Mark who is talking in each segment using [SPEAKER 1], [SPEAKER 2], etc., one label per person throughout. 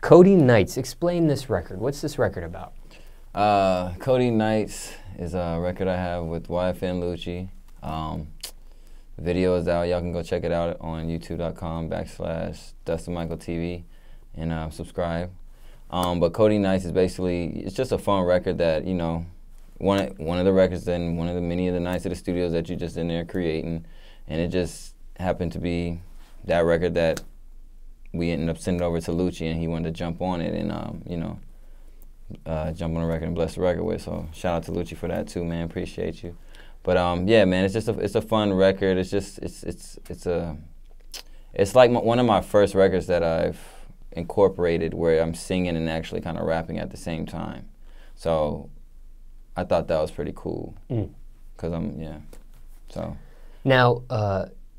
[SPEAKER 1] Cody Nights, explain this record. What's this record about?
[SPEAKER 2] Cody Nights is a record I have with YFN Lucci. Video is out. Y'all can go check it out on youtube.com/DustinMichaelTV and subscribe. But Cody Nights is basically, it's just a fun record that, you know, one of the records and one of the many of the nights at the studios that you just in there creating, and it just happened to be that record that we ended up sending over to Lucci, and he wanted to jump on it and you know, jump on the record and bless the record with. So shout out to Lucci for that too, man. Appreciate you. But yeah, man, it's just it's a fun record. It's just it's like one of my first records that I've incorporated where I'm singing and actually kind of rapping at the same time. So I thought that was pretty cool. Cause so.
[SPEAKER 1] Now,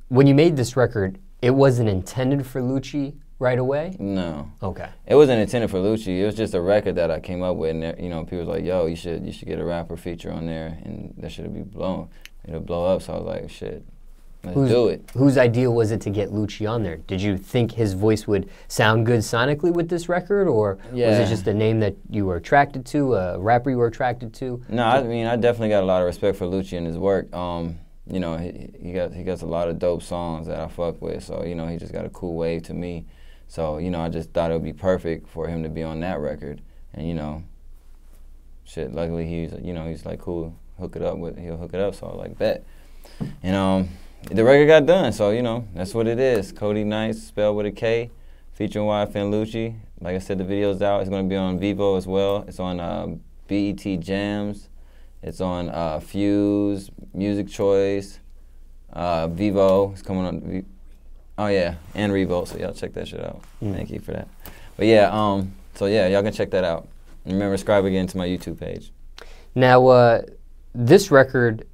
[SPEAKER 1] when you made this record, it wasn't intended for Lucci right away?
[SPEAKER 2] No.
[SPEAKER 1] Okay.
[SPEAKER 2] It wasn't intended for Lucci. It was just a record that I came up with, and you know, people was like, "Yo, you should get a rapper feature on there, and that should be blown. It'll blow up." So I was like, "Shit, let's do it." Whose
[SPEAKER 1] idea was it to get Lucci on there? Did you think his voice would sound good sonically with this record, or was it just a name that you were attracted to, a rapper you were attracted to?
[SPEAKER 2] No, I mean, I definitely got a lot of respect for Lucci and his work. You know, he got a lot of dope songs that I fuck with. So you know, he just got a cool wave to me. So, you know, I just thought it would be perfect for him to be on that record. And, you know, shit, luckily he's like, cool, he'll hook it up. So I was like, bet. And the record got done. So, you know, that's what it is. Cody Nights, spelled with a K, featuring YFN Lucci. Like I said, the video's out. It's going to be on Vevo as well. It's on BET Jams. It's on Fuse, Music Choice, Vevo. It's coming on Oh yeah, and Revolt, so y'all check that shit out. Thank you for that. But yeah, so yeah, y'all can check that out. And remember, subscribe again to my YouTube page.
[SPEAKER 1] Now, this record,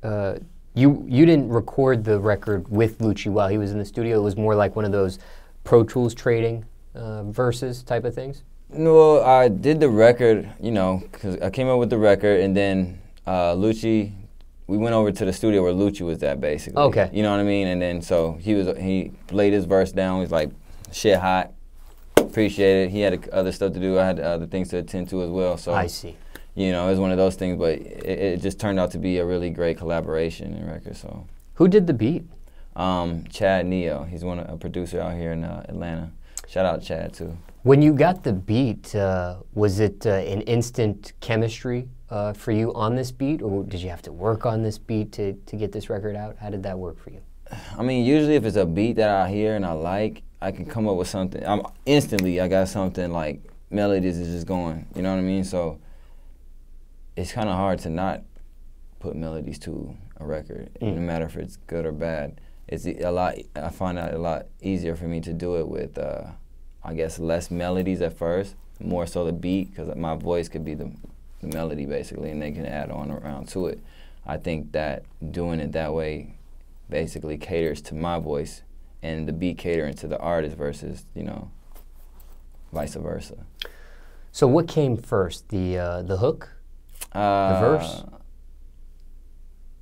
[SPEAKER 1] you didn't record the record with Lucci while he was in the studio. It was more like one of those Pro Tools trading verses type of things?
[SPEAKER 2] No, I did the record, you know, because I came up with the record, and then Lucci, we went over to the studio where Lucci was at, basically.
[SPEAKER 1] Okay.
[SPEAKER 2] You know what I mean? And then so he laid his verse down. He was like, shit hot. Appreciate it. He had other stuff to do. I had other things to attend to as well. So
[SPEAKER 1] I see.
[SPEAKER 2] You know, it was one of those things, but it just turned out to be a really great collaboration in record. So.
[SPEAKER 1] Who did the beat?
[SPEAKER 2] Chad Neo. He's a producer out here in Atlanta. Shout out Chad too.
[SPEAKER 1] When you got the beat, was it an instant chemistry for you on this beat, or did you have to work on this beat to get this record out? How did that work for you?
[SPEAKER 2] I mean, usually if it's a beat that I hear and I like, I can come up with something. Instantly, I got something like melodies is just going, you know what I mean? So it's kind of hard to not put melodies to a record, no matter if it's good or bad. It's I find that a lot easier for me to do it with, I guess, less melodies at first, more so the beat, because my voice could be the melody basically, and they can add on around to it. I think that doing it that way basically caters to my voice, and the beat catering to the artist versus, you know, vice versa.
[SPEAKER 1] So what came first, the hook, the verse?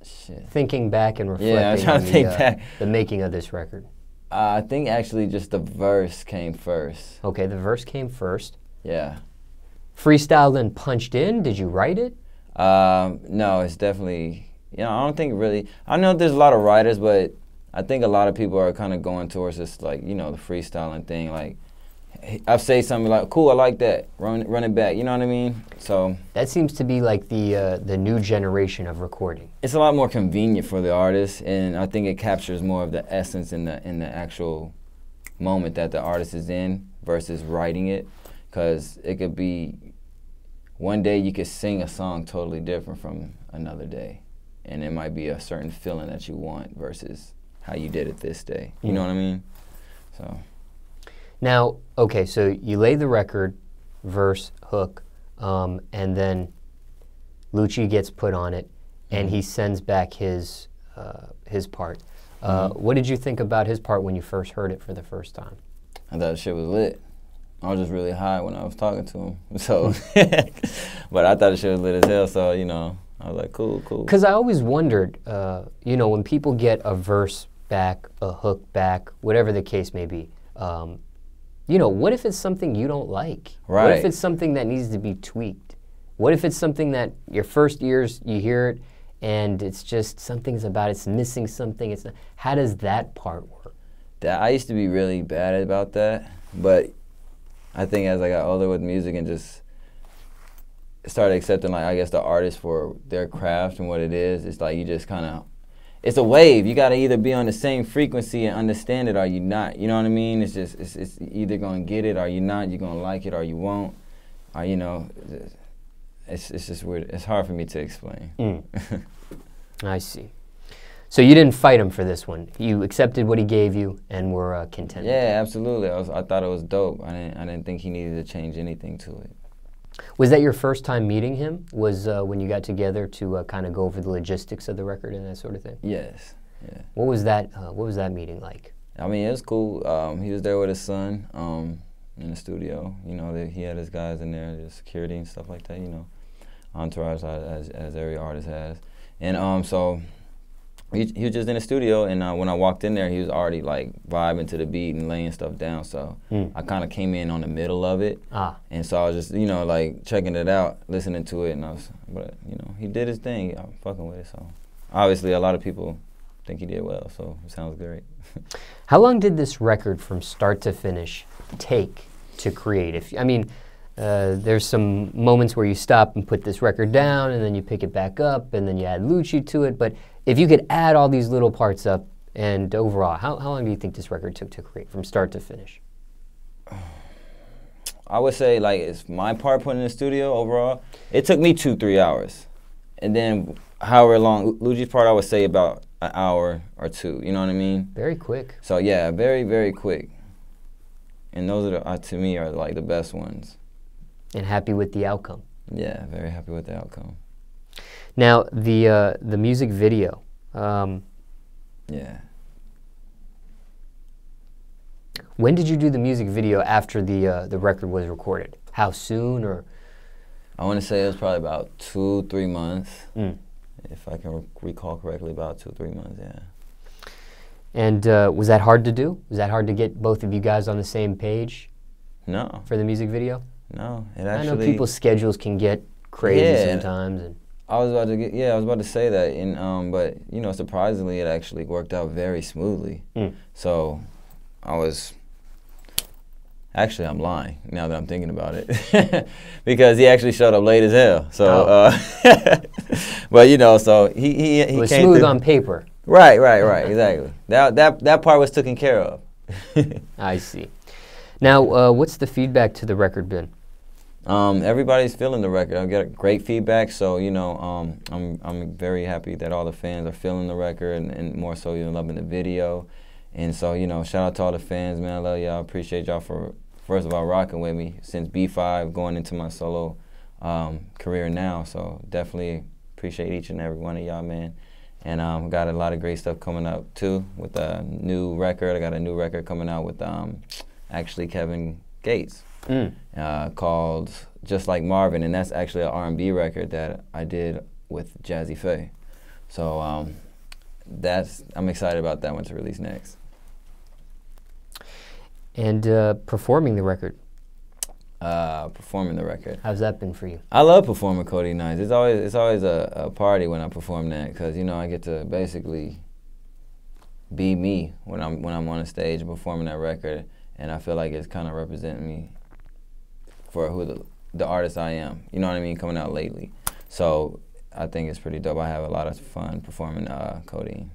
[SPEAKER 2] Shit.
[SPEAKER 1] Thinking back and reflecting
[SPEAKER 2] I'm trying to think back.
[SPEAKER 1] The making of this record.
[SPEAKER 2] I think actually just the verse came first.
[SPEAKER 1] Okay, the verse came first.
[SPEAKER 2] Yeah.
[SPEAKER 1] Freestyled and punched in? Did you write it?
[SPEAKER 2] No, it's definitely, you know, I don't think really, I know there's a lot of writers, but I think a lot of people are kind of going towards this, like, you know, the freestyling thing. Like, I say something like, cool, I like that, run it back, you know what I mean? So
[SPEAKER 1] that seems to be like the new generation of recording.
[SPEAKER 2] It's a lot more convenient for the artist, and I think it captures more of the essence in the actual moment that the artist is in versus writing it, because it could be, one day you could sing a song totally different from another day, and it might be a certain feeling that you want versus how you did it this day. You know what I mean? So.
[SPEAKER 1] Now, okay, so you lay the record, verse, hook, and then Lucci gets put on it, and he sends back his part. What did you think about his part when you first heard it for the first time?
[SPEAKER 2] I thought the shit was lit. I was just really high when I was talking to him. So, but I thought the shit was lit as hell, so, you know, I was like, cool, cool.
[SPEAKER 1] Because I always wondered, you know, when people get a verse back, a hook back, whatever the case may be, you know, what if it's something you don't like?
[SPEAKER 2] Right.
[SPEAKER 1] What if it's something that needs to be tweaked? What if it's something that your first years you hear it and it's just something's about it's missing something? It's not, how does that part work?
[SPEAKER 2] I used to be really bad about that, but I think as I got older with music and just started accepting, like, I guess the artist for their craft and what it is, it's like you just kind of, it's a wave. You got to either be on the same frequency and understand it or you not. You know what I mean? It's just, it's either going to get it or you not. You're going to like it or you won't. Or, you know, it's just weird. It's hard for me to explain.
[SPEAKER 1] I see. So you didn't fight him for this one. You accepted what he gave you and were content.
[SPEAKER 2] Yeah, absolutely. I thought it was dope. I didn't think he needed to change anything to it.
[SPEAKER 1] Was that your first time meeting him? Was when you got together to kind of go over the logistics of the record and that sort of thing?
[SPEAKER 2] Yes. Yeah.
[SPEAKER 1] What was that meeting like?
[SPEAKER 2] I mean, it was cool. He was there with his son in the studio. You know, he had his guys in there, just security and stuff like that. You know, entourage as every artist has. And so he was just in the studio, and when I walked in there, he was already like vibing to the beat and laying stuff down. So I kind of came in on the middle of it, and so I was just, you know, like checking it out, listening to it, and but you know, he did his thing. I'm fucking with it. So obviously, a lot of people think he did well, so it sounds great.
[SPEAKER 1] How long did this record, from start to finish, take to create? There's some moments where you stop and put this record down, and then you pick it back up, and then you add Lucci to it. But if you could add all these little parts up, and overall, how long do you think this record took to create, from start to finish?
[SPEAKER 2] I would say, like, it's my part put in the studio overall. It took me 2-3 hours. And then however long, Lucci's part, I would say about an hour or two. You know what I mean?
[SPEAKER 1] Very quick.
[SPEAKER 2] So, yeah, very, very quick. And those are, to me, are like the best ones.
[SPEAKER 1] And happy with the outcome.
[SPEAKER 2] Yeah, very happy with the outcome.
[SPEAKER 1] Now, the music video.
[SPEAKER 2] Yeah.
[SPEAKER 1] When did you do the music video after the record was recorded? How soon, or?
[SPEAKER 2] I want to say it was probably about 2-3 months. If I can recall correctly, about 2-3 months, yeah.
[SPEAKER 1] And was that hard to do? Was that hard to get both of you guys on the same page?
[SPEAKER 2] No.
[SPEAKER 1] For the music video?
[SPEAKER 2] No, it actually.
[SPEAKER 1] I know people's schedules can get crazy sometimes. And
[SPEAKER 2] I was about to say that, and but you know, surprisingly, it actually worked out very smoothly. So, I'm lying now that I'm thinking about it, because he actually showed up late as hell. So, but you know, so he
[SPEAKER 1] it was
[SPEAKER 2] came
[SPEAKER 1] smooth
[SPEAKER 2] through.
[SPEAKER 1] on paper.
[SPEAKER 2] Right, exactly. That part was taken care of.
[SPEAKER 1] I see. Now, what's the feedback to the record been?
[SPEAKER 2] Everybody's feeling the record. I get great feedback, so you know, I'm very happy that all the fans are feeling the record, and more so even loving the video. And so, you know, shout out to all the fans, man. I love y'all. Appreciate y'all for, first of all, rocking with me since B5, going into my solo career now. So definitely appreciate each and every one of y'all, man. And got a lot of great stuff coming up too with a new record. I got a new record coming out with actually Kevin Gates. Called Just Like Marvin, and that's actually an R&B record that I did with Jazzy Faye. So I'm excited about that one to release next.
[SPEAKER 1] And performing the record.
[SPEAKER 2] Performing the record.
[SPEAKER 1] How's that been for you?
[SPEAKER 2] I love performing Cody Nights. It's always a party when I perform that, because you know, I get to basically be me when I'm on a stage performing that record, and I feel like it's kind of representing me for who the artist I am, you know what I mean, coming out lately. So I think it's pretty dope. I have a lot of fun performing Codeine.